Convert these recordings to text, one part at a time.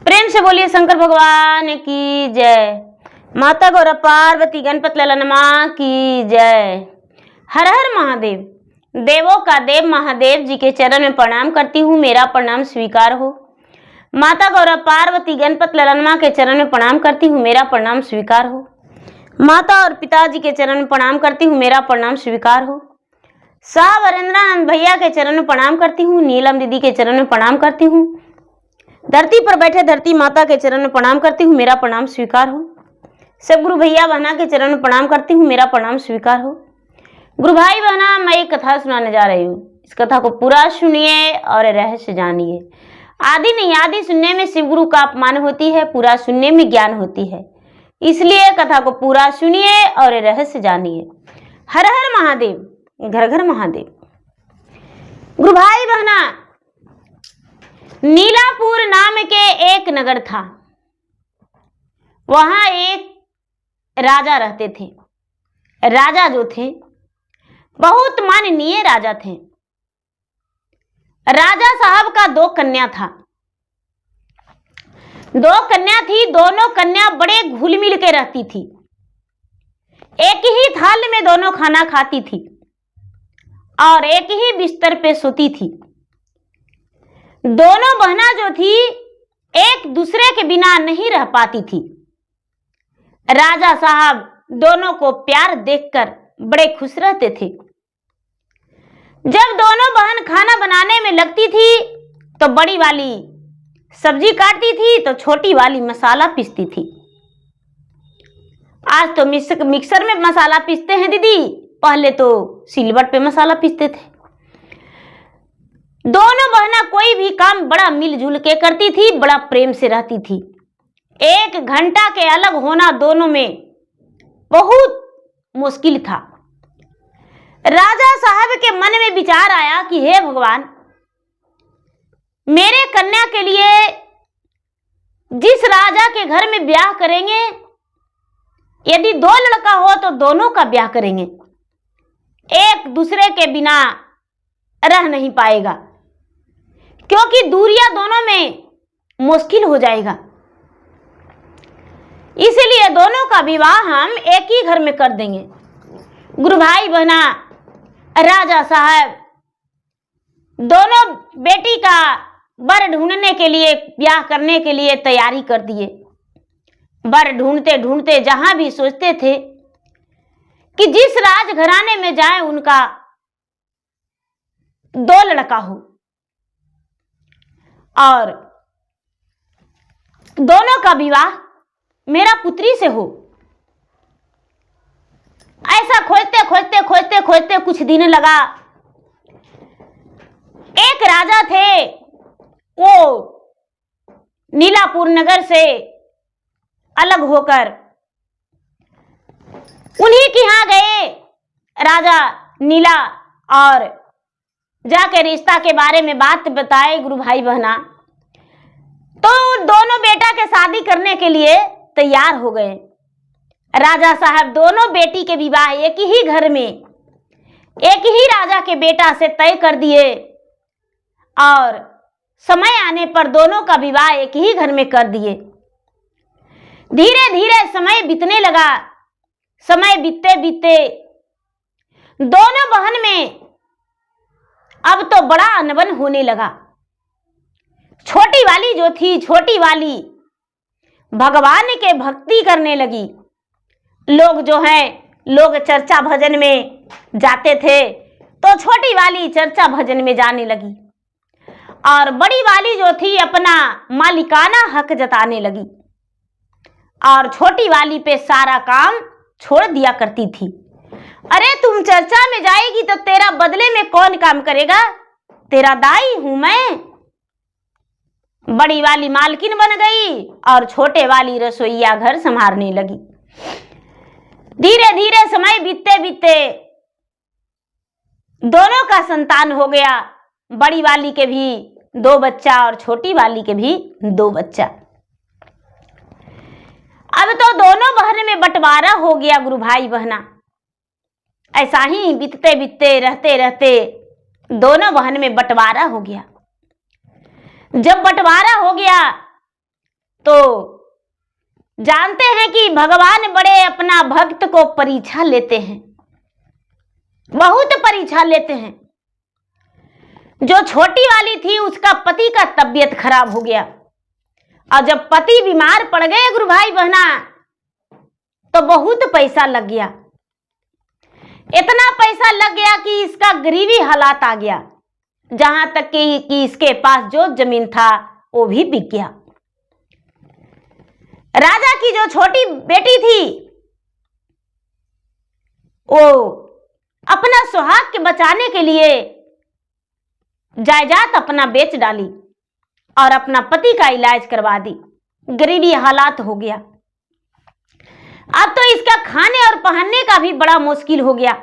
प्रेम से बोलिए शंकर भगवान की जय। माता गौरा पार्वती गणपत ललनमा की जय। हर हर महादेव। देवों का देव महादेव जी के चरण में प्रणाम करती हूँ, मेरा प्रणाम स्वीकार हो। माता गौरा पार्वती गणपत ललनमा के चरण में प्रणाम करती हूँ, मेरा प्रणाम स्वीकार हो। माता और पिताजी के चरण में प्रणाम करती हूँ, मेरा प्रणाम स्वीकार हो। शाह वरेंद्रानंद भैया के चरण में प्रणाम करती हूँ, नीलम दीदी के चरण में प्रणाम करती हूँ। धरती पर बैठे धरती माता के चरण में प्रणाम करती हूँ, मेरा प्रणाम स्वीकार हो। सब गुरु भैया बहना के चरण में प्रणाम करती हूँ, मेरा प्रणाम स्वीकार हो। गुरु भाई बहना, मैं एक कथा सुनाने जा रही हूँ। इस कथा को पूरा सुनिए और रहस्य जानिए। आदि नहीं आदि सुनने में शिव गुरु का अपमान होती है, पूरा सुनने में ज्ञान होती है। इसलिए कथा को पूरा सुनिए और रहस्य जानिए। हर हर महादेव, घर घर महादेव। गुरु भाई बहना, नीलापुर नाम के एक नगर था। वहां एक राजा रहते थे। राजा जो थे बहुत माननीय राजा थे। राजा साहब का 2 कन्या था। 2 कन्या थी, दोनों कन्या बड़े घुल मिल के रहती थी। एक ही थाल में दोनों खाना खाती थी और एक ही बिस्तर पे सोती थी। दोनों बहना जो थी एक दूसरे के बिना नहीं रह पाती थी। राजा साहब दोनों को प्यार देखकर बड़े खुश रहते थे। जब दोनों बहन खाना बनाने में लगती थी तो बड़ी वाली सब्जी काटती थी तो छोटी वाली मसाला पीसती थी। आज तो मिक्सर में मसाला पीसते हैं दीदी, पहले तो सिलबट पे मसाला पीसते थे। दोनों बहना कोई भी काम बड़ा मिलजुल के करती थी, बड़ा प्रेम से रहती थी। 1 घंटा के अलग होना दोनों में बहुत मुश्किल था। राजा साहब के मन में विचार आया कि हे भगवान, मेरे कन्या के लिए जिस राजा के घर में ब्याह करेंगे, यदि 2 लड़का हो तो दोनों का ब्याह करेंगे। एक दूसरे के बिना रह नहीं पाएगा, क्योंकि दूरियां दोनों में मुश्किल हो जाएगा। इसलिए दोनों का विवाह हम एक ही घर में कर देंगे। गुरु भाई बहना, राजा साहब दोनों बेटी का वर ढूंढने के लिए, ब्याह करने के लिए तैयारी कर दिए। वर ढूंढते ढूंढते जहां भी सोचते थे कि जिस राजघराने में जाए उनका 2 लड़का हो और दोनों का विवाह मेरा पुत्री से हो। ऐसा खोजते खोजते खोजते खोजते कुछ दिन लगा। एक राजा थे, वो नीलापुर नगर से अलग होकर उन्हीं के यहां गए राजा नीला और जाके रिश्ता के बारे में बात बताए गुरु भाई बहना। तो दोनों बेटा के शादी करने के लिए तैयार हो गए। राजा साहब दोनों बेटी के विवाह एक ही घर में, एक ही राजा के बेटा से तय कर दिए और समय आने पर दोनों का विवाह एक ही घर में कर दिए। धीरे धीरे समय बीतने लगा। समय बीतते बीतते दोनों बहन में अब तो बड़ा अनबन होने लगा। छोटी वाली जो थी, छोटी वाली भगवान के भक्ति करने लगी। लोग जो हैं, लोग चर्चा भजन में जाते थे तो छोटी वाली चर्चा भजन में जाने लगी और बड़ी वाली जो थी अपना मालिकाना हक जताने लगी और छोटी वाली पे सारा काम छोड़ दिया करती थी। अरे तुम चर्चा में जाएगी तो तेरा बदले में कौन काम करेगा? तेरा दाई हूं मैं। बड़ी वाली मालकिन बन गई और छोटे वाली रसोईया घर संभालने लगी। धीरे धीरे समय बीतते बीतते दोनों का संतान हो गया। बड़ी वाली के भी 2 बच्चा और छोटी वाली के भी 2 बच्चा। अब तो दोनों बहन में बंटवारा हो गया गुरु भाई बहना। ऐसा ही बीतते बीतते रहते रहते दोनों बहन में बंटवारा हो गया। जब बंटवारा हो गया तो जानते हैं कि भगवान बड़े अपना भक्त को परीक्षा लेते हैं, बहुत परीक्षा लेते हैं। जो छोटी वाली थी उसका पति का तबीयत खराब हो गया, और जब पति बीमार पड़ गए गुरु भाई बहना, तो बहुत पैसा लग गया। इतना पैसा लग गया कि इसका गरीबी हालात आ गया, जहां तक कि इसके पास जो जमीन था वो भी बिक गया। राजा की जो छोटी बेटी थी वो अपना सुहाग के बचाने के लिए जायदाद अपना बेच डाली और अपना पति का इलाज करवा दी। गरीबी हालात हो गया। अब तो इसका खाने और पहनने का भी बड़ा मुश्किल हो गया।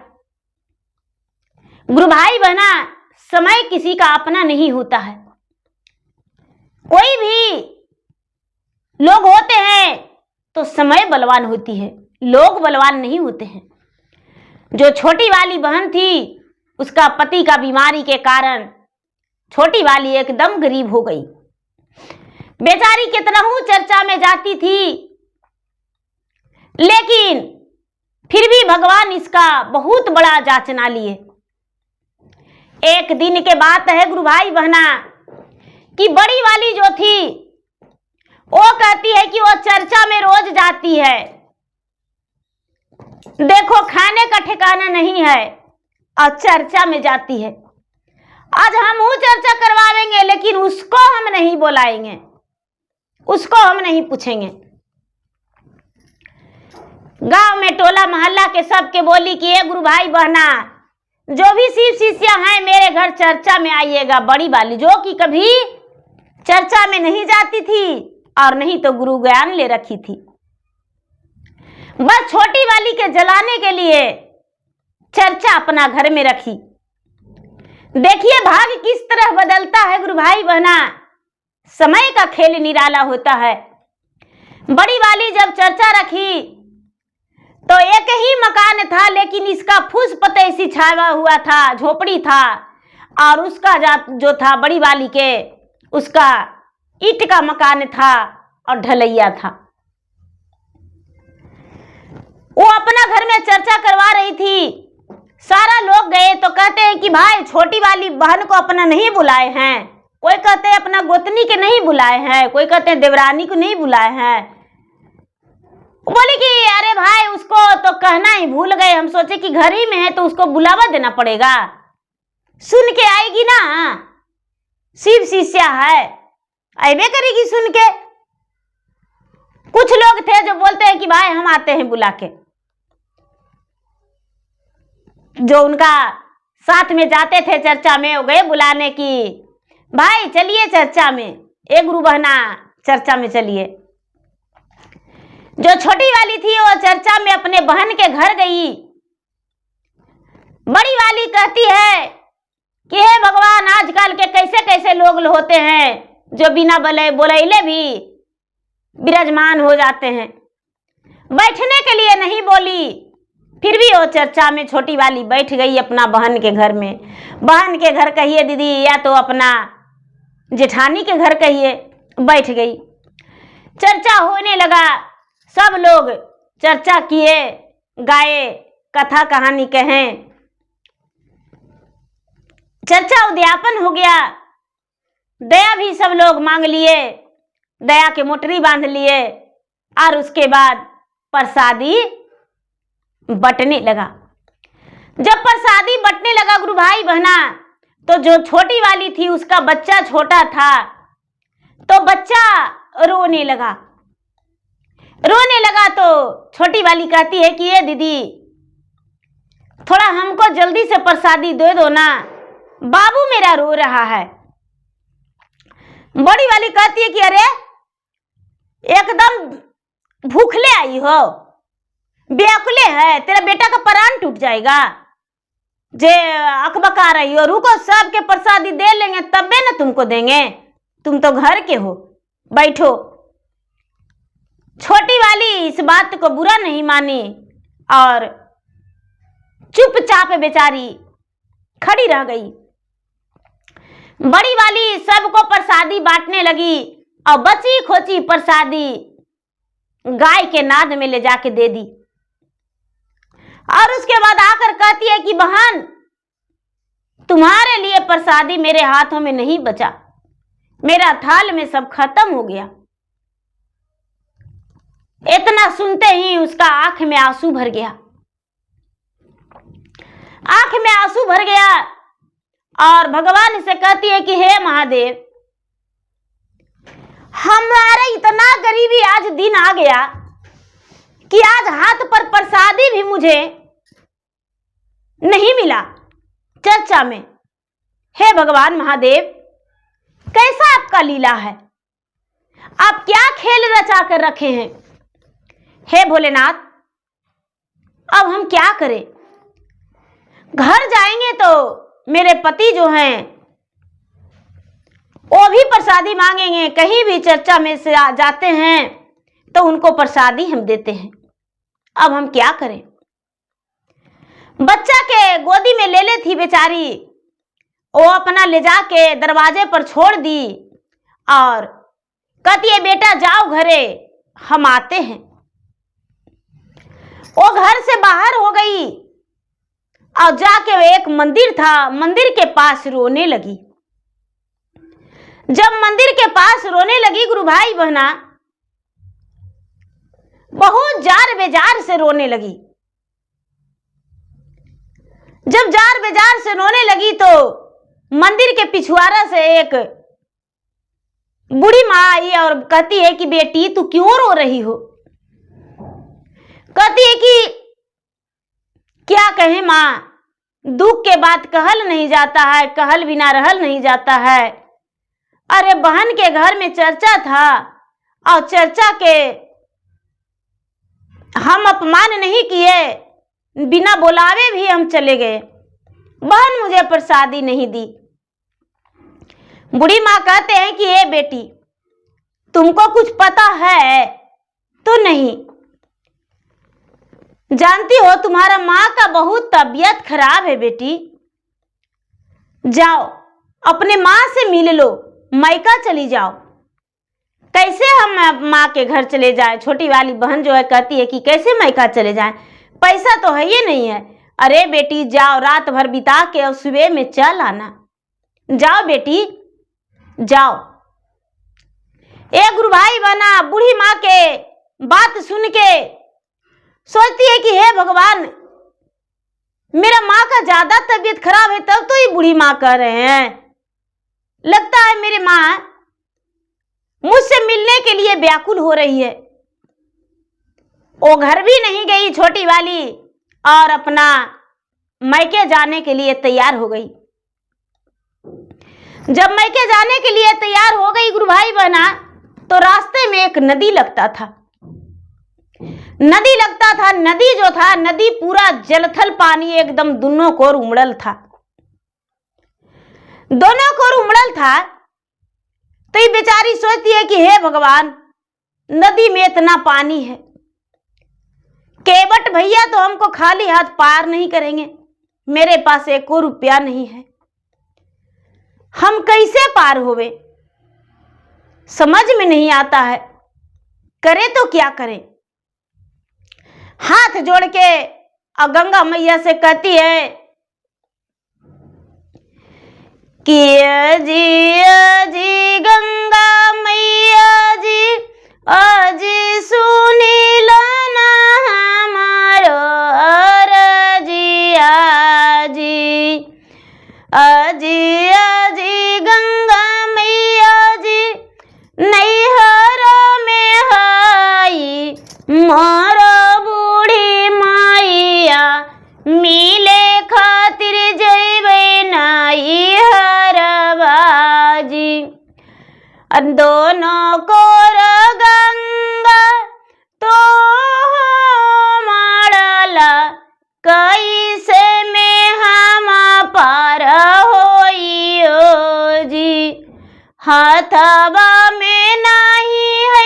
गुरु भाई बहना, समय किसी का अपना नहीं होता है। कोई भी लोग होते हैं तो समय बलवान होती है, लोग बलवान नहीं होते हैं। जो छोटी वाली बहन थी उसका पति का बीमारी के कारण छोटी वाली एकदम गरीब हो गई। बेचारी कितना चर्चा में जाती थी, लेकिन फिर भी भगवान इसका बहुत बड़ा जांचना लिए। एक दिन के बात है गुरु भाई बहना कि बड़ी वाली जो थी वो कहती है कि वो चर्चा में रोज जाती है, देखो खाने का ठिकाना नहीं है और चर्चा में जाती है। आज हम वो चर्चा करवाएंगे, लेकिन उसको हम नहीं बुलाएंगे, उसको हम नहीं पूछेंगे। गांव में टोला मोहल्ला के सबके बोली कि ये गुरु भाई बहना, जो भी शिव शिष्या हैं मेरे घर चर्चा में आइएगा। बड़ी वाली जो कि कभी चर्चा में नहीं जाती थी और नहीं तो गुरु ज्ञान ले रखी थी, बस छोटी वाली के जलाने के लिए चर्चा अपना घर में रखी। देखिए भाग किस तरह बदलता है गुरु भाई बहना, समय का खेल निराला होता है। बड़ी वाली जब चर्चा रखी तो एक ही मकान था, लेकिन इसका फूस पते सी छाया हुआ था, झोपड़ी था, और उसका जो था बड़ी वाली के, उसका ईंट का मकान था और ढलैया था। वो अपना घर में चर्चा करवा रही थी। सारा लोग गए तो कहते हैं कि भाई छोटी वाली बहन को अपना नहीं बुलाए हैं, कोई कहते हैं अपना गोतनी के नहीं बुलाए हैं, कोई कहते हैं देवरानी को नहीं बुलाए हैं। बोले कि अरे भाई उसको तो कहना ही भूल गए, हम सोचे कि घर ही में है तो उसको बुलावा देना पड़ेगा, सुन के आएगी ना, शिव शिष्या है, आइबे करेगी सुन के। कुछ लोग थे जो बोलते हैं कि भाई हम आते हैं बुला के। जो उनका साथ में जाते थे चर्चा में, वो गए बुलाने की, भाई चलिए चर्चा में, एक गुरु बहना चर्चा में चलिए। जो छोटी वाली थी वो चर्चा में अपने बहन के घर गई। बड़ी वाली कहती है कि हे भगवान, आजकल के कैसे कैसे लोग होते हैं जो बिना बोलैले भी विराजमान हो जाते हैं। बैठने के लिए नहीं बोली, फिर भी वो चर्चा में छोटी वाली बैठ गई अपना बहन के घर में। बहन के घर कहिए दीदी या तो अपना जेठानी के घर कहिए, बैठ गई। चर्चा होने लगा, सब लोग चर्चा किए, गाए, कथा कहानी कहें, चर्चा उद्यापन हो गया। दया भी सब लोग मांग लिए, दया के मोटरी बांध लिए, और उसके बाद प्रसादी बटने लगा। जब प्रसादी बटने लगा गुरु भाई बहना, तो जो छोटी वाली थी उसका बच्चा छोटा था, तो बच्चा रोने लगा। रोने लगा तो छोटी वाली कहती है कि ये दीदी थोड़ा हमको जल्दी से प्रसादी दे दो ना, बाबू मेरा रो रहा है। बड़ी वाली कहती है कि अरे एकदम भूखले आई हो, बेअकुले है, तेरा बेटा का प्राण टूट जाएगा जे अकबका रही हो, रुको सबके प्रसादी दे लेंगे तबे ना तुमको देंगे, तुम तो घर के हो, बैठो। छोटी वाली इस बात को बुरा नहीं मानी और चुपचाप बेचारी खड़ी रह गई। बड़ी वाली सबको प्रसादी बांटने लगी। और बची खोची प्रसादी गाय के नाद में ले जाके दे दी। और उसके बाद आकर कहती है कि बहन, तुम्हारे लिए प्रसादी मेरे हाथों में नहीं बचा, मेरा थाल में सब खत्म हो गया। इतना सुनते ही उसका आंख में आंसू भर गया, आंख में आंसू भर गया और भगवान से कहती है कि हे महादेव, हमारा इतना गरीबी आज दिन आ गया कि आज हाथ पर प्रसादी भी मुझे नहीं मिला चर्चा में। हे भगवान महादेव, कैसा आपका लीला है, आप क्या खेल रचा कर रखे हैं। हे भोलेनाथ, अब हम क्या करें। घर जाएंगे तो मेरे पति जो हैं वो भी प्रसादी मांगेंगे, कहीं भी चर्चा में से जाते हैं तो उनको प्रसादी हम देते हैं। अब हम क्या करें। बच्चा के गोदी में ले ले थी बेचारी, वो अपना ले जाके दरवाजे पर छोड़ दी और कहती है बेटा जाओ घरे, हम आते हैं। वो घर से बाहर हो गई और जाके एक मंदिर था, मंदिर के पास रोने लगी। जब मंदिर के पास रोने लगी गुरु भाई बहना, बहुत जार बेजार से रोने लगी। जब जार बेजार से रोने लगी तो मंदिर के पिछुआरा से एक बूढ़ी माँ आई और कहती है कि बेटी तू क्यों रो रही हो। कहती है कि क्या कहे माँ, दुख के बाद कहल नहीं जाता है, कहल बिना रहल नहीं जाता है। अरे बहन के घर में चर्चा था और चर्चा के हम अपमान नहीं किए, बिना बुलावे भी हम चले गए, बहन मुझे प्रसादी नहीं दी। बूढ़ी माँ कहते हैं कि ए बेटी, तुमको कुछ पता है तो नहीं, जानती हो तुम्हारा माँ का बहुत तबीयत खराब है बेटी, जाओ अपने माँ से मिल लो, मायका चली जाओ। कैसे हम माँ के घर चले जाएं। छोटी वाली बहन जो है कहती है कि कैसे मायका चले जाएं, पैसा तो है ही नहीं है। अरे बेटी जाओ, रात भर बिता के और सुबह में चल आना, जाओ बेटी जाओ। एक गुरु भाई बना बूढ़ी माँ के बात सुन के सोचती है कि हे भगवान, मेरा माँ का ज्यादा तबीयत खराब है तब तो ये बूढ़ी माँ कह रहे हैं, लगता है मेरी माँ मुझसे मिलने के लिए व्याकुल हो रही है। वो घर भी नहीं गई छोटी वाली और अपना मायके जाने के लिए तैयार हो गई। जब मायके जाने के लिए तैयार हो गई गुरु भाई बहना, तो रास्ते में एक नदी लगता था। नदी लगता था, नदी जो था, नदी पूरा जलथल पानी एकदम दोनों कोर उमड़ल था, दोनों कोर उमड़ल था। तो ये बेचारी सोचती है कि हे भगवान, नदी में इतना पानी है, केवट भैया तो हमको खाली हाथ पार नहीं करेंगे, मेरे पास 1 रुपया नहीं है, हम कैसे पार होवे, समझ में नहीं आता है, करे तो क्या करें। हाथ जोड़ के और गंगा मैया से कहती है कि अजी गंगा मैया जी, अजी सुनी लो ना हमारो अरजी आजी, अजी अजी गंगा मैया जी, नैहर में हई मारो बूढ़ी मैया, मिले खातिर जइबे नाई हरबाजी। दोनों कोर गंगा तो मड़ला, कैसे में हम पार होइयो जी, हाथवा में नहीं है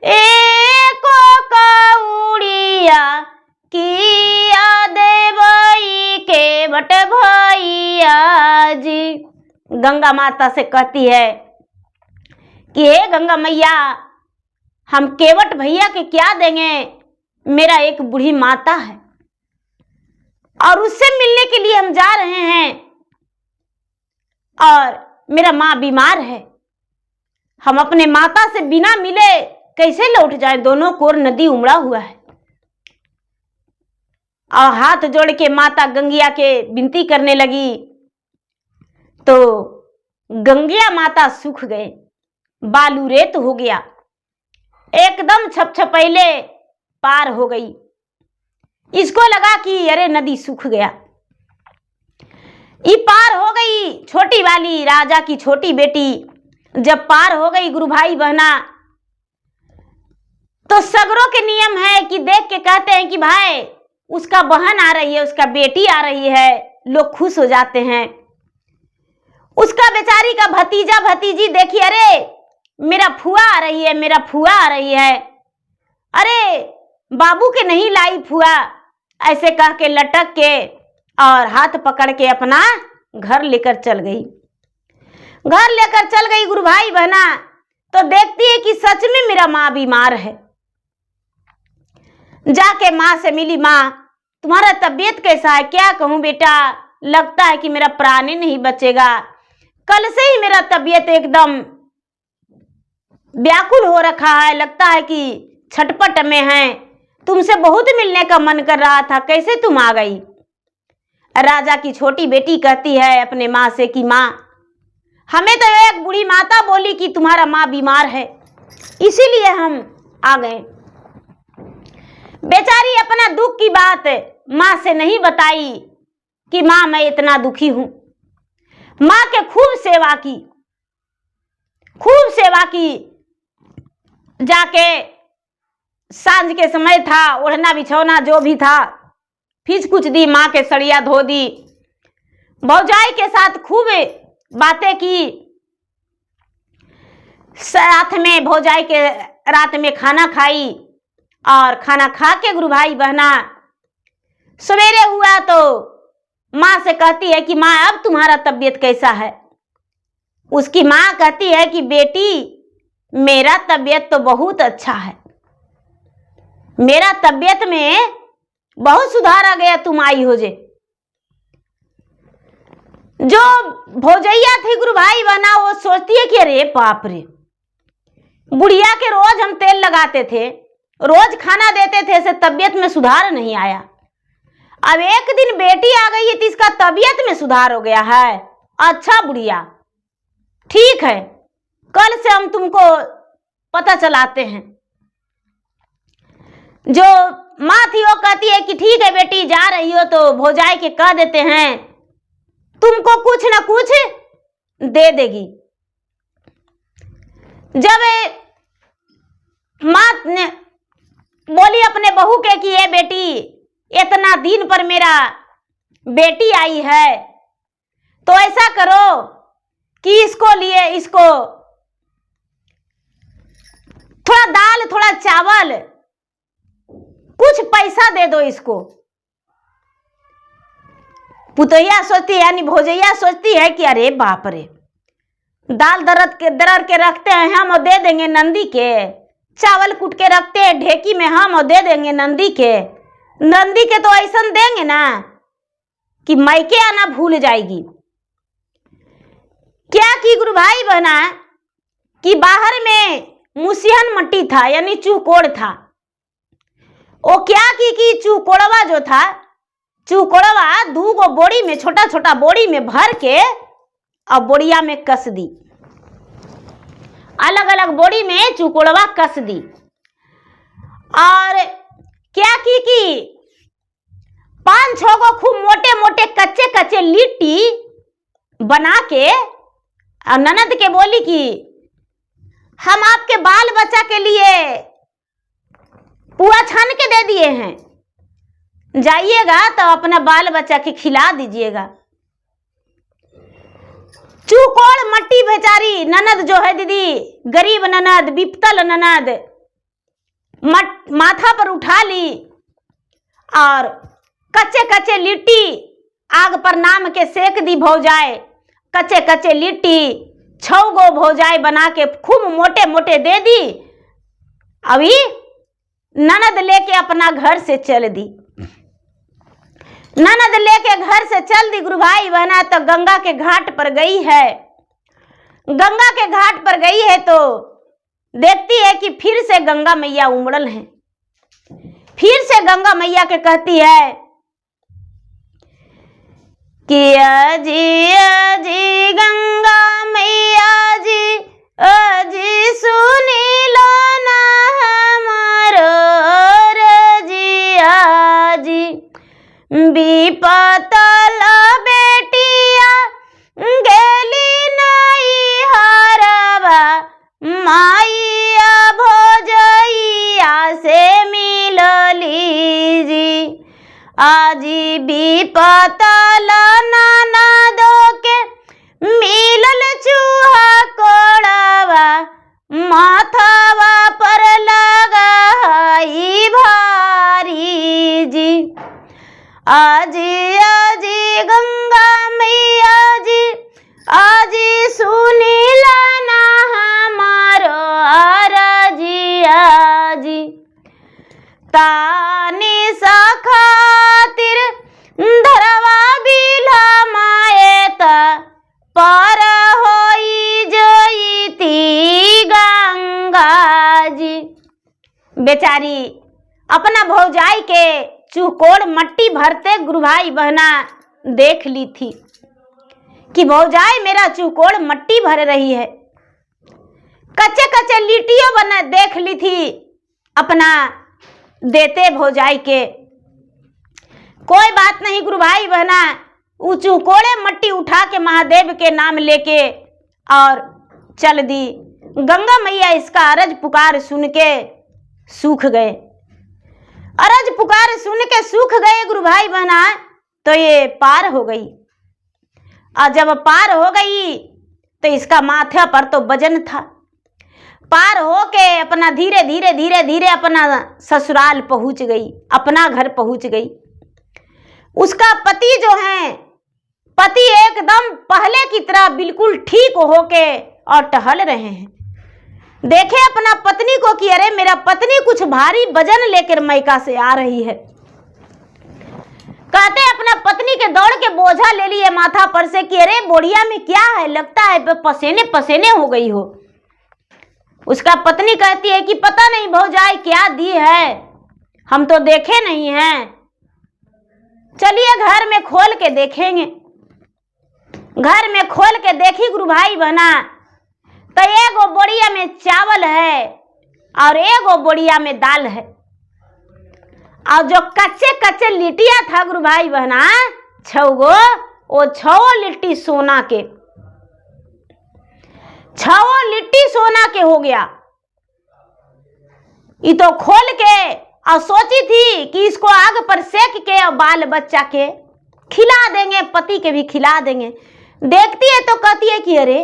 एको कौड़िया, किया देवई के बट भैया जी। गंगा माता से कहती है कि हे गंगा मैया, हम केवट भैया के क्या देंगे, मेरा एक बूढ़ी माता है और उससे मिलने के लिए हम जा रहे हैं और मेरा माँ बीमार है। हम अपने माता से बिना मिले कैसे लौट जाए, दोनों कोर नदी उमड़ा हुआ है। और हाथ जोड़ के माता गंगिया के विनती करने लगी तो गंगिया माता सूख गए, बालू रेत हो गया, एकदम छपछपैले पार हो गई। इसको लगा कि अरे नदी सूख गया, ये पार हो गई। छोटी वाली राजा की छोटी बेटी जब पार हो गई गुरु भाई बहना, तो सगरों के नियम है कि देख के कहते हैं कि भाई उसका बहन आ रही है, उसका बेटी आ रही है, लोग खुश हो जाते हैं। उसका बेचारी का भतीजा भतीजी देखिए, अरे मेरा फुआ आ रही है, मेरा फुआ आ रही है, अरे बाबू के नहीं लाई फुआ, ऐसे कह के लटक के और हाथ पकड़ के अपना घर लेकर चल गई। घर लेकर चल गई गुरु भाई बहना, तो देखती है कि सच में मेरा माँ बीमार है। जाके माँ से मिली, माँ तुम्हारा तबीयत कैसा है? क्या कहूँ बेटा, लगता है कि मेरा प्राण ही नहीं बचेगा, कल से ही मेरा तबीयत एकदम व्याकुल हो रखा है, लगता है कि छटपट में है, तुमसे बहुत मिलने का मन कर रहा था, कैसे तुम आ गई? राजा की छोटी बेटी कहती है अपने माँ से कि माँ, हमें तो एक बूढ़ी माता बोली कि तुम्हारा माँ बीमार है, इसीलिए हम आ गए। बेचारी अपना दुख की बात माँ से नहीं बताई कि माँ मैं इतना दुखी हूं। माँ के खूब सेवा की, खूब सेवा की। जाके सांझ के समय था, ओढ़ना बिछौना जो भी था फीस कुछ दी, माँ के सड़िया धो दी, भौजाई के साथ खूब बातें की। साथ में भौजाई के रात में खाना खाई और खाना खा के गुरु भाई बहना सवेरे हुआ तो माँ से कहती है कि माँ अब तुम्हारा तबीयत कैसा है? उसकी माँ कहती है कि बेटी मेरा तबीयत तो बहुत अच्छा है, मेरा तबीयत में बहुत सुधार आ गया, तुम आई हो जे। जो भौजैया थी गुरु भाई बहना, वो सोचती है कि अरे बाप रे, बुढ़िया के रोज हम तेल लगाते थे, रोज खाना देते थे, से तबीयत में सुधार नहीं आया, अब एक दिन बेटी आ गई है तो इसका तबीयत में सुधार हो गया है। अच्छा बुढ़िया, ठीक है, कल से हम तुमको पता चलाते हैं। जो माँ थी वो कहती है कि ठीक है बेटी, जा रही हो तो भौजाई के कह देते हैं, तुमको कुछ ना कुछ दे देगी। जब माँ ने बोली अपने बहू के कि ये बेटी, इतना दिन पर मेरा बेटी आई है, तो ऐसा करो कि इसको लिए इसको थोड़ा दाल, थोड़ा चावल, कुछ पैसा दे दो इसको। पुतैया सोचती है, यानी भौजैया सोचती है कि अरे बाप रे, दाल दरर के रखते हैं हम और दे देंगे नंदी के, चावल कूट के रखते हैं ढेकी में हम और दे देंगे नंदी के। नंदी के तो ऐसा देंगे ना कि मायके आना भूल जाएगी। क्या की गुरु भाई बहना कि बाहर में मुसिहन मट्टी था, यानी चूकोड़ था। वो क्या की चूकोड़वा जो था, चूकोड़वा दूगो बोरी में, छोटा छोटा बोरी में भर के और बोरिया में कस दी, अलग अलग बोरी में चूकोड़वा कस दी। और क्या की 5-6 को खूब मोटे मोटे कच्चे कच्चे लिट्टी बना के और ननद के बोली कि हम आपके बाल बच्चा के लिए पुआ छान के दे दिए हैं, जाइएगा तो अपना बाल बच्चा के खिला दीजिएगा। चूकोड़ मट्टी बेचारी ननद जो है दीदी, गरीब ननद, विपतल ननद, माथा पर उठा ली और कच्चे कच्चे लिट्टी आग पर नाम के सेक दी भौजाए। कच्चे कच्चे लिट्टी 6 गो भौजाई बना के खूब मोटे मोटे दे दी। अभी ननद लेके अपना घर से चल दी। ननद लेके घर से चल दी गुरु भाई बहना, तो गंगा के घाट पर गई है। गंगा के घाट पर गई है तो देखती है कि फिर से गंगा मैया उमड़ल है। फिर से गंगा मैया के कहती है कि अजी गंगा मैया जी, अजी सुनी लो ना हमारो रजिया जी। विपतल बेटिया गेली नहीं हरवा, माइया भोजैया से मिलली जी। आजी विपतल ननदो के मिलल चूहा कोड़वा, माथवा पर लगाई भारी जी। आजी आजी गंगा मैया जी, आजी सुनी लाना हमारो अरजिया जी। तानी सा खातिर धरवा बिला माएता, पर होई जईती गंगा जी। बेचारी अपना भौजाई के चूकोड़ मट्टी भरते गुरु भाई बहना देख ली थी कि भौजाई मेरा चूकोड़ मट्टी भर रही है। कच्चे कच्चे लिट्टियों बना देख ली थी अपना देते भौजाई के। कोई बात नहीं गुरु भाई बहना, वो चूकोड़े मट्टी उठा के महादेव के नाम लेके और चल दी। गंगा मैया इसका अरज पुकार सुन के सूख गए। अरज पुकार सुन के सूख गए गुरु भाई बहना, तो ये पार हो गई। और जब पार हो गई तो इसका माथा पर तो वजन था। पार हो के अपना धीरे धीरे धीरे धीरे अपना ससुराल पहुंच गई, अपना घर पहुंच गई। उसका पति जो है, पति एकदम पहले की तरह बिल्कुल ठीक होके और टहल रहे हैं। देखे अपना पत्नी को कि अरे मेरा पत्नी कुछ भारी वजन लेकर मैका से आ रही है। कहते अपना पत्नी के दौड़ के बोझा ले लिए माथा पर से कि अरे बोरिया में क्या है, लगता है पसीने पसीने हो गई हो। उसका पत्नी कहती है कि पता नहीं भौजाई क्या दी है, हम तो देखे नहीं हैं, चलिए घर में खोल के देखेंगे। घर में खोल के देखी गुरु भाई बहना, तो एगो बोरिया में चावल है और एगो बोरिया में दाल है। और जो कच्चे कच्चे लिट्टियां था गुरु भाई बहना 6 गो, वो 6 लिट्टी सोना के, 6 लिट्टी सोना के हो गया। ये तो खोल के और सोची थी कि इसको आग पर सेक के और बाल बच्चा के खिला देंगे, पति के भी खिला देंगे। देखती है तो कहती है कि अरे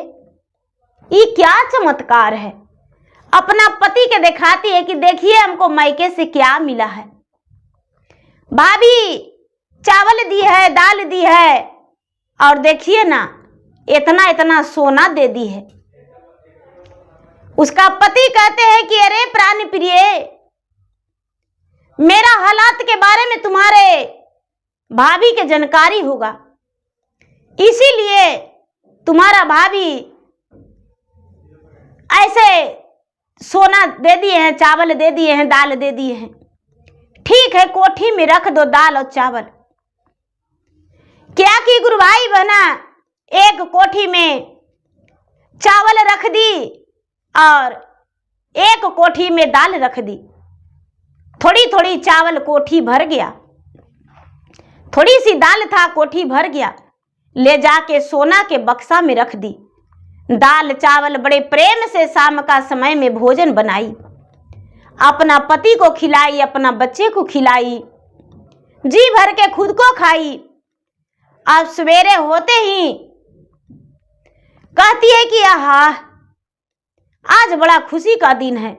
ये क्या चमत्कार है। अपना पति के दिखाती है कि देखिए हमको मायके से क्या मिला है। भाभी चावल दी है, दाल दी है, और देखिए ना इतना इतना सोना दे दी है। उसका पति कहते हैं कि अरे प्राण प्रिय, मेरा हालात के बारे में तुम्हारे भाभी के जानकारी होगा, इसीलिए तुम्हारा भाभी ऐसे सोना दे दिए हैं, चावल दे दिए हैं, दाल दे दिए हैं। ठीक है, कोठी में रख दो दाल और चावल। क्या की गुरु भाई बहना, एक कोठी में चावल रख दी और एक कोठी में दाल रख दी। थोड़ी थोड़ी चावल कोठी भर गया, थोड़ी सी दाल था कोठी भर गया। ले जाके सोना के बक्सा में रख दी। दाल चावल बड़े प्रेम से शाम का समय में भोजन बनाई, अपना पति को खिलाई, अपना बच्चे को खिलाई, जी भर के खुद को खाई। अब सवेरे होते ही कहती है कि आहा आज बड़ा खुशी का दिन है।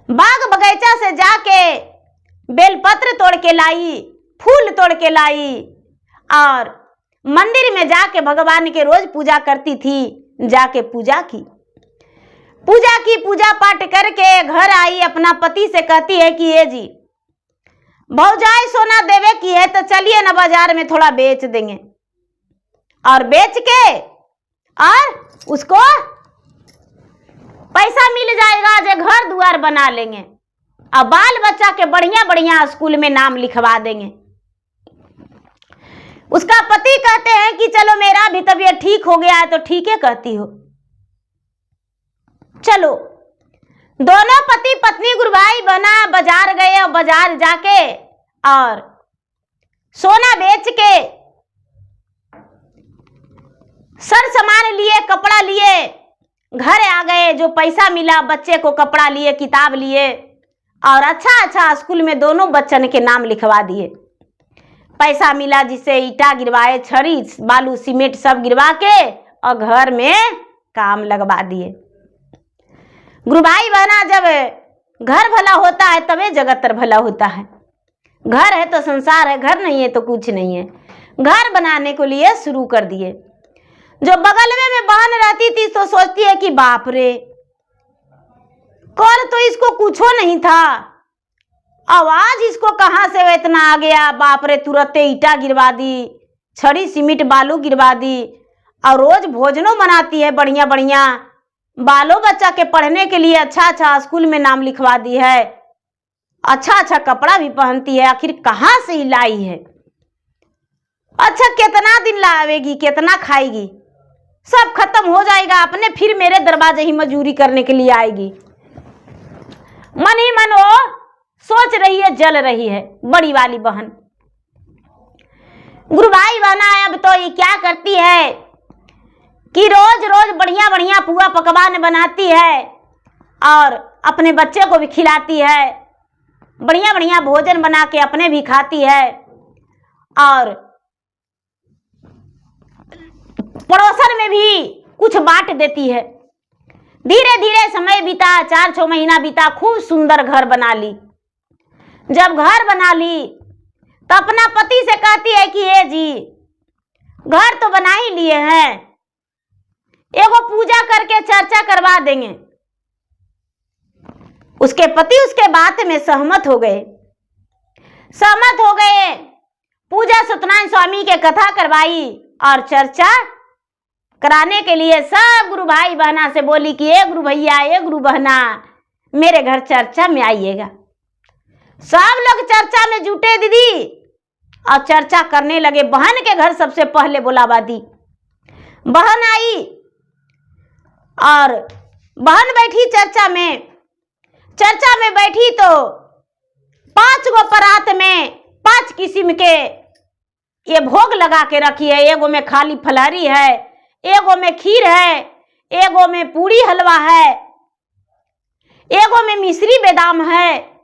बाग बगीचा से जाके बेलपत्र तोड़ के लाई, फूल तोड़ के लाई और मंदिर में जाके भगवान के रोज पूजा करती थी। जाके पूजा की। पूजा पाठ करके घर आई, अपना पति से कहती है कि ये जी भौजाई सोना देवे की है तो चलिए ना बाजार में थोड़ा बेच देंगे, और बेच के और उसको पैसा मिल जाएगा जो घर द्वार बना लेंगे और बाल बच्चा के बढ़िया बढ़िया स्कूल में नाम लिखवा देंगे। उसका पति कहते हैं कि चलो मेरा भी तबीयत ठीक हो गया है। तो ठीक है कहती हो, चलो। दोनों पति पत्नी गुरु भाई बहना बाजार गए और बाजार जाके और सोना बेच के सर सामान लिए, कपड़ा लिए, घर आ गए। जो पैसा मिला बच्चे को कपड़ा लिए, किताब लिए और अच्छा स्कूल में दोनों बच्चन के नाम लिखवा दिए। पैसा मिला जिससे ईटा गिरवाए, छड़ी बालू सीमेंट सब गिरवा के और घर में काम लगवा दिए। गुरु भाई बहना, जब घर भला होता है तभी जगत भला होता है। घर है तो संसार है, घर नहीं है तो कुछ नहीं है। घर बनाने को लिए शुरू कर दिए। जो बगल में बहन रहती थी तो सोचती है कि बाप रे, कल तो इसको कुछो नहीं था, आवाज इसको कहां से इतना आ गया। बाप रे, तुरंत ईटा गिरवा दी, छड़ी सीमेंट बालू गिरवा दी और रोज भोजनों बनाती है बढ़िया बढ़िया। बालों बच्चा के पढ़ने के लिए अच्छा स्कूल में नाम लिखवा दी है, अच्छा कपड़ा भी पहनती है। आखिर कहां से ही लाई है? अच्छा कितना दिन लावेगी, कितना खाएगी? सब खत्म हो जाएगा अपने, फिर मेरे दरवाजे ही मजूरी करने के लिए आएगी। मन ही मन वो सोच रही है, जल रही है बड़ी वाली बहन। गुरु भाई बहना अब तो ये क्या करती है कि रोज रोज बढ़िया बढ़िया पुआ पकवान बनाती है और अपने बच्चे को भी खिलाती है। बढ़िया बढ़िया भोजन बना के अपने भी खाती है और पड़ोसन में भी कुछ बांट देती है। धीरे धीरे समय बीता, 4-6 महीना बीता, खूब सुंदर घर बना ली। जब घर बना ली तो अपना पति से कहती है कि ये जी घर तो बना ही लिए हैं, एगो पूजा करके चर्चा करवा देंगे। उसके पति उसके बात में सहमत हो गए। पूजा सत्यनारायण स्वामी के कथा करवाई और चर्चा कराने के लिए सब गुरु भाई बहना से बोली कि ये गुरु भैया, ये गुरु बहना, मेरे घर चर्चा में आइएगा। सब लोग चर्चा में जुटे दीदी और चर्चा करने लगे। बहन के घर सबसे पहले बुलावा दी। बहन आई और बहन बैठी चर्चा में बैठी तो 5 गो परात में 5 किस्म के ये भोग लगा के रखी है। एगो में खाली फलहरी है, एगो में खीर है, एगो में पूरी हलवा है, एगो में मिश्री बेदाम है,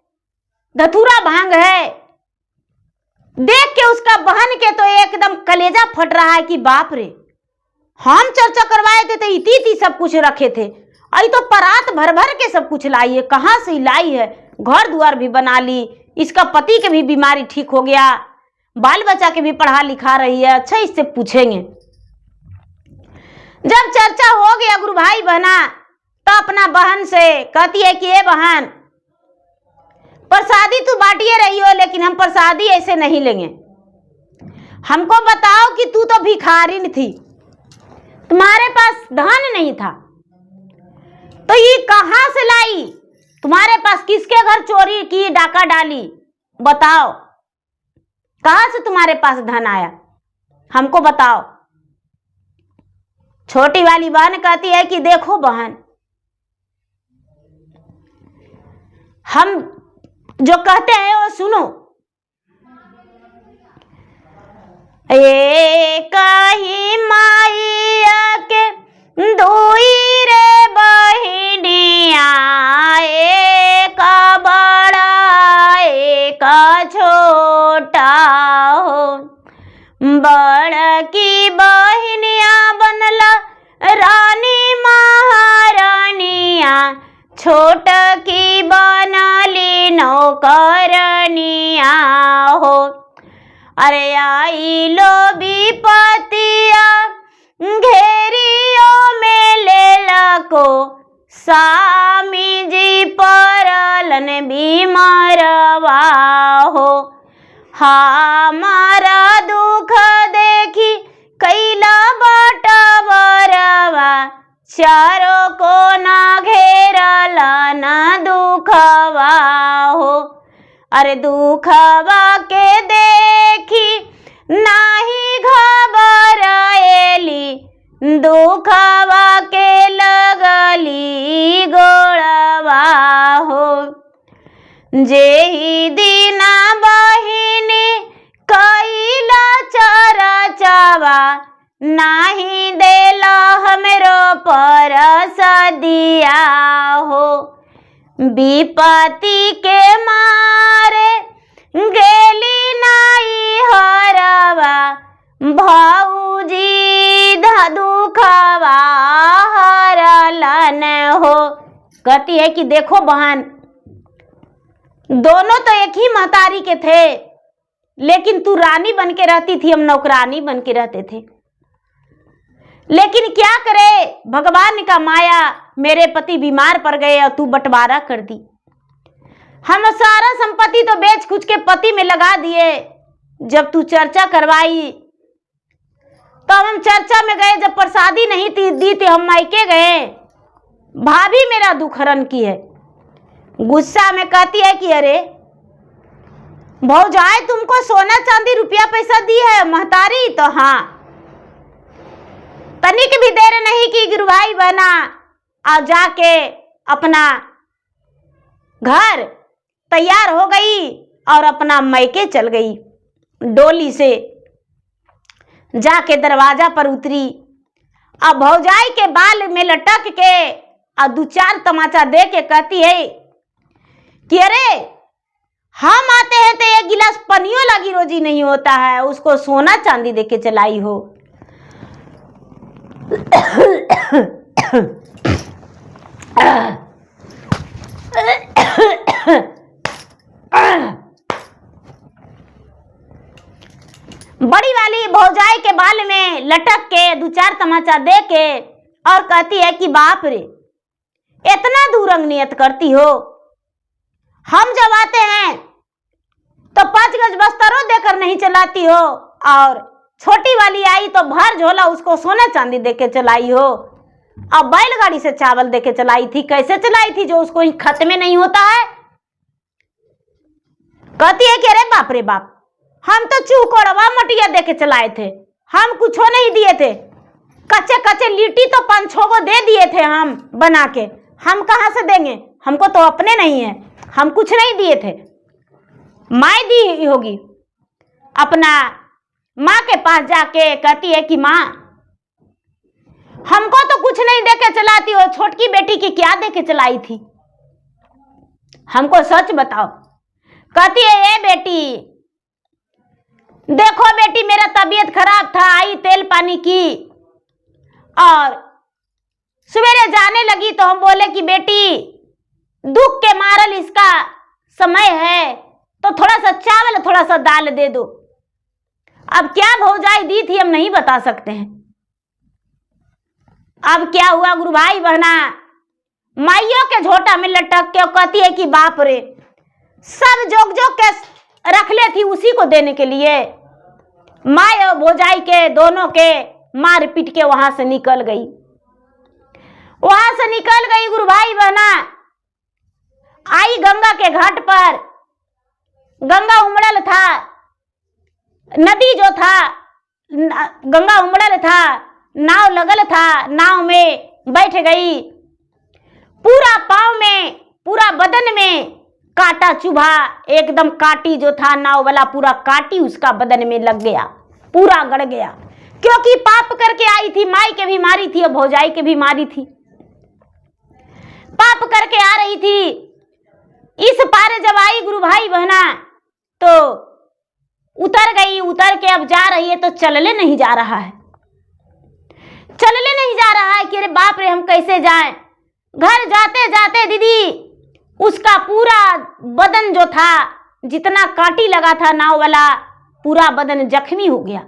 धतूरा भांग है। देख के उसका बहन के तो एकदम कलेजा फट रहा है कि बाप रे, हम चर्चा करवाए थे तो इती सब कुछ रखे थे, आई तो परात भर भर के सब कुछ लाई है। कहां से लाई है? घर द्वार भी बना ली, इसका पति के भी बीमारी ठीक हो गया, बाल बच्चा के भी पढ़ा लिखा रही है। अच्छा, इससे पूछेंगे। जब चर्चा हो गया गुरु भाई बहना तो अपना बहन से कहती है कि ये बहन, प्रसादी तू बांटिए रही हो, लेकिन हम प्रसादी ऐसे नहीं लेंगे। हमको बताओ कि तू तो भिखारिन थी, तुम्हारे पास धन नहीं था, तो ये कहां से लाई? तुम्हारे पास किसके घर चोरी की, डाका डाली? बताओ कहां से तुम्हारे पास धन आया, हमको बताओ। छोटी वाली बहन कहती है कि देखो बहन, हम जो कहते हैं वो सुनो। एक ही माइया के दुई रे बहिनिया, एक बड़ा एक छोटा हो। बड़ की बहिनिया बनला रानी महारानिया, छोट की बनली नौकरनिया हो। अरे आई लो विपतिया घेरियो में लेलको स्वामी जी परलन बीमारवा हो। हमारा दुख देखी कैला बटवरवा चारों को ना घेरला ना दुखवा हो। अरे दुखवा के देखी नाही घबराएली दुखवा के लगली गोड़वा हो। जेहि दीना बहिनी कैला चरचवा नाही देला हमरो पर सदिया हो। विपत्ति के मारे गेली नाई हरवा भौजी दुखवा हरलन हो। कहती है कि देखो बहन, दोनों तो एक ही महतारी के थे, लेकिन तू रानी बन के रहती थी, हम नौकरानी बन के रहते थे। लेकिन क्या करे, भगवान का माया, मेरे पति बीमार पड़ गए और तू बंटवारा कर दी। हम सारा संपत्ति तो बेच खुच के पति में लगा दिए। जब तू चर्चा करवाई तो हम चर्चा में गए, जब प्रसादी नहीं दी थी हम मायके गए। भाभी मेरा दुख हरण की है। गुस्सा में कहती है कि अरे भौजाई तुमको सोना चांदी रुपया पैसा दी है महतारी? तो हाँ। तनिक भी देर नहीं की गुरुभाई बना और जाके अपना घर तैयार हो गई और अपना मायके चल गई। डोली से जाके दरवाजा पर उतरी और भौजाई के बाल में लटक के और दो चार तमाचा दे के कहती है कि अरे हम आते हैं तो एक गिलास पनियों लगी रोजी नहीं होता है, उसको सोना चांदी दे के चलाई हो। बड़ी वाली भौजाई के बाल में लटक के दो चार तमाचा दे के और कहती है कि बाप रे इतना दूरंग नियत करती हो। हम जब आते हैं तो 5 गज बस्तरों देकर नहीं चलाती हो, और छोटी वाली आई तो भर झोला उसको सोना चांदी देके चलाई हो, और बैलगाड़ी से चावल देके चलाई थी। कैसे चलाई थी जो उसको खत्म में नहीं होता है? कहती है कि अरे बाप रे बाप, हम तो चूकोड़वा मोटिया देके चलाए थे, हम कुछ नहीं दिए थे। कच्चे कच्चे लिट्टी तो 5-6 गो दे दिए थे हम बना के, हम कहाँ से देंगे? हमको तो अपने नहीं है, हम कुछ नहीं दिए थे। माँ दी होगी। अपना माँ के पास जाके कहती है कि माँ हमको तो कुछ नहीं देके चलाती हो, छोटकी बेटी की क्या देके चलाई थी? हमको सच बताओ। कहती है ए बेटी देखो बेटी, मेरा तबीयत खराब था, आई तेल पानी की और सवेरे जाने लगी तो हम बोले कि बेटी दुख के मारल इसका समय है तो थोड़ा सा चावल थोड़ा सा दाल दे दो। अब क्या भौजाई दी थी हम नहीं बता सकते हैं। अब क्या हुआ गुरु भाई बहना, माइयों के झोटा में लटक के कहती है कि बाप रे, सब जोग जोग के रख ले थी उसी को देने के लिए। माँ और भौजाई के दोनों के मार पीट के वहां से निकल गई। वहां से निकल गई गुरु भाई बहना, आई गंगा के घाट पर। गंगा उमड़ल था, नदी जो था गंगा उमड़ल था, नाव लगल था, नाव में बैठ गई। पूरा पाँव में पूरा बदन में काटा चुभा, एकदम काटी जो था नाव वाला पूरा काटी उसका बदन में लग गया, पूरा गड़ गया, क्योंकि पाप करके आई थी। माई के भी मारी थी और भौजाई के भी मारी थी, पाप करके आ रही थी। इस पार जब आई गुरु भाई बहना तो उतर गई, उतर के अब जा रही है तो चलने नहीं जा रहा है, चलने नहीं जा रहा है कि अरे बाप रे हम कैसे जाएं। घर जाते जाते दीदी उसका पूरा बदन जो था, जितना कांटी लगा था नाव वाला, पूरा बदन जख्मी हो गया।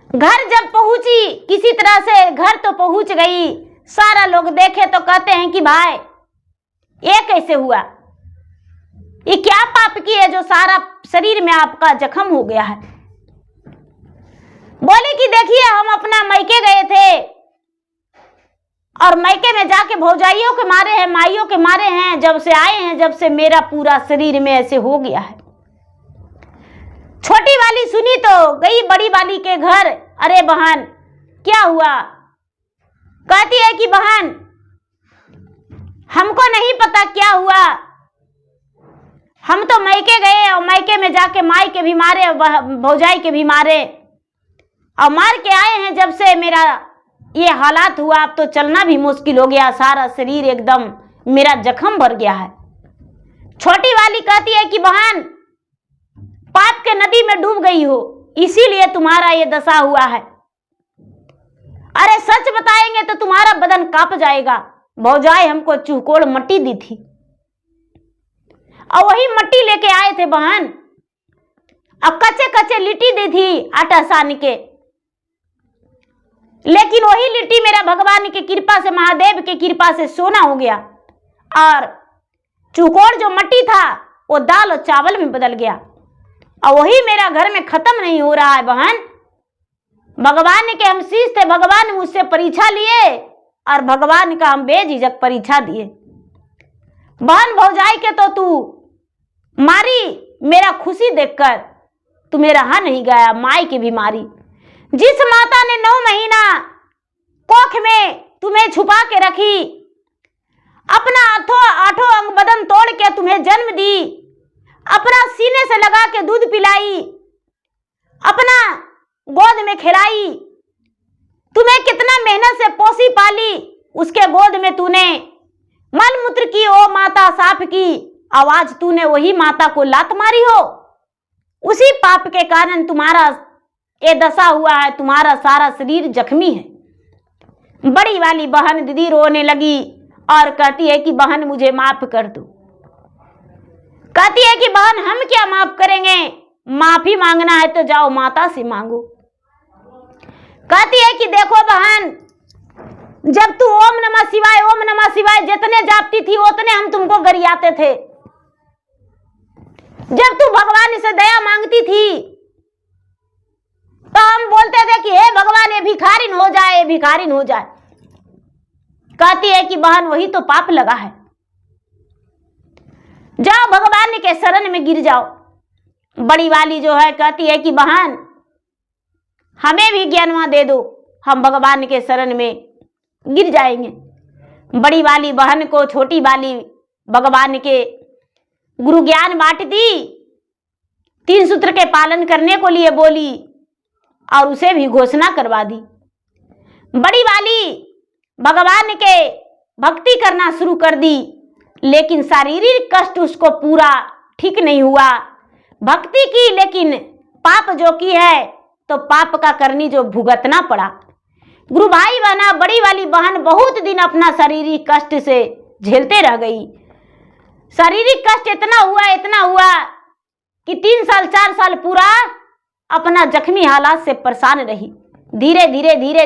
घर जब पहुंची, किसी तरह से घर तो पहुंच गई। सारा लोग देखे तो कहते हैं कि भाई ये कैसे हुआ, ये क्या पाप की है जो सारा शरीर में आपका जख्म हो गया है। बोले कि देखिए हम अपना मैके गए थे और मैके में जाके भौजाइयों के मारे हैं, माइयों के मारे हैं, जब से आए हैं जब से मेरा पूरा शरीर में ऐसे हो गया है। छोटी वाली सुनी तो गई बड़ी वाली के घर। अरे बहन क्या हुआ? कहती है कि बहन हमको नहीं पता क्या हुआ, हम तो मैके गए और मैके में जाके माई के भी मारे और भौजाई के भी मारे और मार के आए हैं। जब से मेरा ये हालात हुआ अब तो चलना भी मुश्किल हो गया, सारा शरीर एकदम मेरा जख्म भर गया है। छोटी वाली कहती है कि बहन पाप के नदी में डूब गई हो, इसीलिए तुम्हारा ये दशा हुआ है। अरे सच बताएंगे तो तुम्हारा बदन कांप जाएगा। भौजाई हमको चूकोड़ मट्टी दी थी और वही मट्टी लेके आए थे बहन, अब कच्चे कच्चे लिट्टी दी थी आटा सान के, लेकिन वही लिट्टी मेरा भगवान की कृपा से, महादेव की कृपा से सोना हो गया और चूकोड़ जो मट्टी था वो दाल और चावल में बदल गया और वही मेरा घर में खत्म नहीं हो रहा है बहन। भगवान के हम शीश थे, भगवान मुझसे परीक्षा लिए और भगवान का हम बेझिझक परीक्षा दिए। बहन भौजाई के तो तू मारी, मेरा खुशी देखकर तुम्हें रहा नहीं गया। माई की भी मारी, जिस माता ने 9 महीना कोख में तुम्हें छुपा के रखी, अपना आठों अंग बदन तोड़ के तुम्हें जन्म दी, अपना सीने से लगा के दूध पिलाई, अपना गोद में खिलाई, तुम्हें कितना मेहनत से पोसी पाली, उसके गोद में तूने मल मूत्र की ओ माता साफ की, आवाज तूने वही माता को लात मारी हो। उसी पाप के कारण तुम्हारा ये दशा हुआ है, तुम्हारा सारा शरीर जख्मी है। बड़ी वाली बहन दीदी रोने लगी और कहती है कि बहन मुझे माफ कर दो। कहती है कि बहन हम क्या माफ करेंगे, माफी मांगना है तो जाओ माता से मांगो। कहती है कि देखो बहन, जब तू ओम नमः शिवाय जितने जापती थी उतने हम तुमको गरियाते थे। जब तू भगवान से दया मांगती थी तो हम बोलते थे कि हे भगवान ये भिखारिन हो जाए, ये भिखारिन हो जाए। कहती है कि बहन वही तो पाप लगा है, जाओ भगवान के शरण में गिर जाओ। बड़ी वाली जो है कहती है कि बहन हमें भी ज्ञानवा दे दो, हम भगवान के शरण में गिर जाएंगे। बड़ी वाली बहन को छोटी वाली भगवान के गुरु ज्ञान बांट दी, 3 सूत्र के पालन करने को लिए बोली और उसे भी घोषणा करवा दी। बड़ी वाली भगवान के भक्ति करना शुरू कर दी, लेकिन शारीरिक कष्ट उसको पूरा ठीक नहीं हुआ। भक्ति की लेकिन पाप जो की है तो पाप का करनी जो भुगतना पड़ा। गुरु भाई बहना, बड़ी वाली बहन बहुत दिन अपना शारीरिक कष्ट से झेलते रह गई। शारीरिक कष्ट इतना हुआ कि 3 साल 4 साल पूरा अपना जख्मी हालात से परेशान रही। धीरे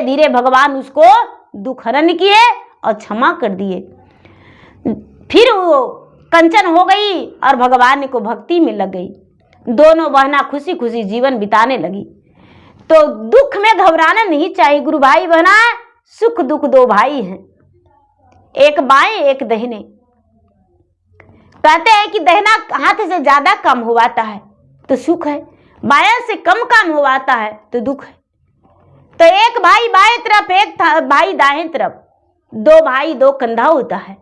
धीरे भगवान उसको दुख हरण किए और क्षमा कर दिए। फिर वो कंचन हो गई और भगवान को भक्ति में लग गई। दोनों बहना खुशी खुशी जीवन बिताने लगी। तो दुख में घबराना नहीं चाहिए गुरु भाई बहना, सुख दुख 2 भाई हैं, एक बाएं एक दाहिने। कहते हैं कि दाहिना हाथ से ज्यादा काम होवाता है तो सुख है, बायां से कम काम होवाता है तो दुख है। तो एक भाई बाएं तरफ, एक भाई दाएं तरफ, 2 भाई 2 कंधा होता है।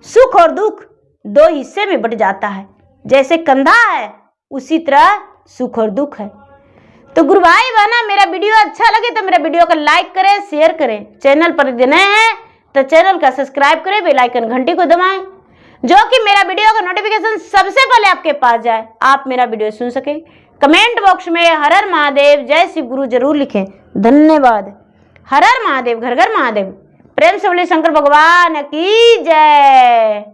सुख और दुख 2 हिस्से में बट जाता है। जैसे कंधा है उसी तरह सुख और दुख है। तो गुरु भाई बहना, मेरा वीडियो अच्छा लगे तो मेरा वीडियो को लाइक करें, शेयर करें। चैनल पर नए हैं तो चैनल का सब्सक्राइब करें, बेल आइकन घंटी को दबाएं, जो कि मेरा वीडियो का नोटिफिकेशन सबसे पहले आपके पास जाए, आप मेरा वीडियो सुन सकें। कमेंट बॉक्स में हर हर महादेव, जय शिव गुरु जरूर लिखें। धन्यवाद। हर हर महादेव, घर घर महादेव। प्रेम से बोले शंकर भगवान की जय।